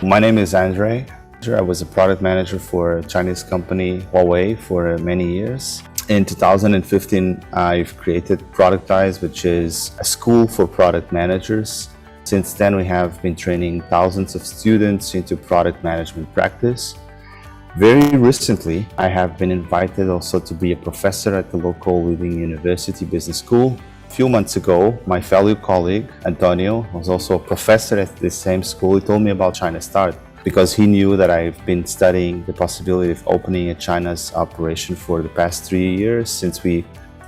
My name is Andre. I was a product manager for a Chinese company, Huawei, for many years. In 2015, I've created Productize, which is a school for product managers. Since then, we have been training thousands of students into product management practice. Very recently, I have been invited also to be a professor at the local leading university business school. A few months ago, my fellow colleague, Antonio, was also a professor at the same school. He told me about China Start because he knew that I've been studying the possibility of opening a China's operation for the past 3 years, since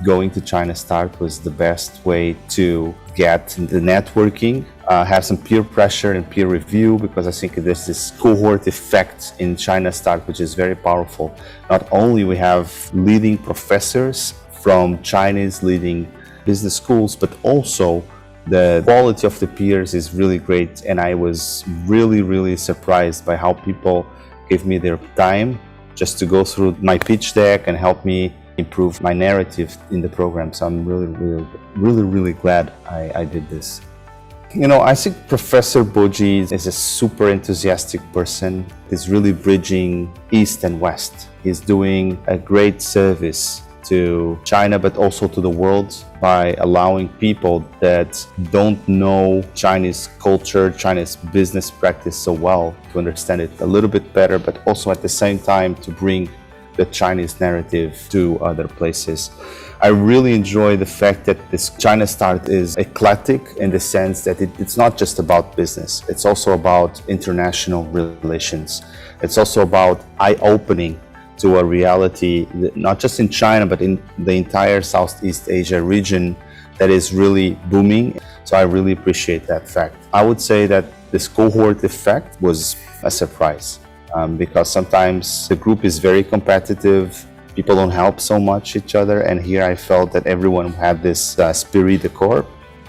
going to China Start was the best way to get the networking, have some peer pressure and peer review, because I think there's this cohort effect in China Start which is very powerful. Not only we have leading professors from Chinese leading business schools, but also the quality of the peers is really great, and I was really surprised by how people gave me their time just to go through my pitch deck and help me improve my narrative in the program. So I'm really glad I did this. I think Professor Boji is a super enthusiastic person. He's really bridging East and West. He's doing a great service to China, but also to the world, by allowing people that don't know Chinese culture, Chinese business practice so well, to understand it a little bit better, but also at the same time to bring the Chinese narrative to other places. I really enjoy the fact that this China Start is eclectic, in the sense that it's not just about business. It's also about international relations. It's also about eye-opening to a reality, not just in China, but in the entire Southeast Asia region, that is really booming. So I really appreciate that fact. I would say that this cohort effect was a surprise, because sometimes the group is very competitive, people don't help so much each other, and here I felt that everyone had this esprit de corps,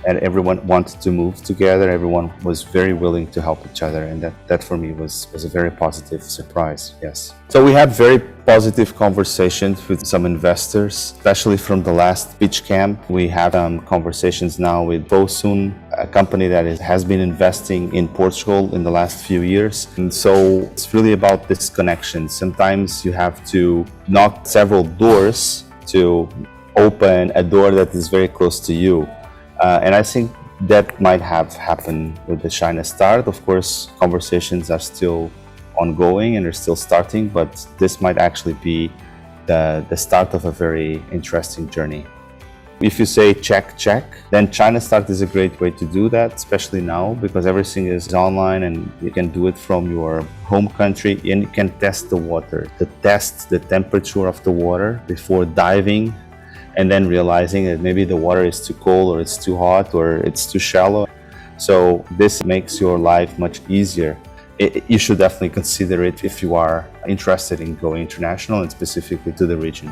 and everyone wanted to move together. Everyone was very willing to help each other, and that for me was a very positive surprise, yes. So we had very positive conversations with some investors, especially from the last pitch camp. We have conversations now with Bosun, a company that has been investing in Portugal in the last few years. And so it's really about this connection. Sometimes you have to knock several doors to open a door that is very close to you. And I think that might have happened with the China Start. Of course, conversations are still ongoing and are still starting, but this might actually be the start of a very interesting journey. If you say check, then China Start is a great way to do that, especially now, because everything is online and you can do it from your home country, and you can test the water, to test the temperature of the water before diving, and then realizing that maybe the water is too cold, or it's too hot, or it's too shallow. So this makes your life much easier. You should definitely consider it if you are interested in going international, and specifically to the region.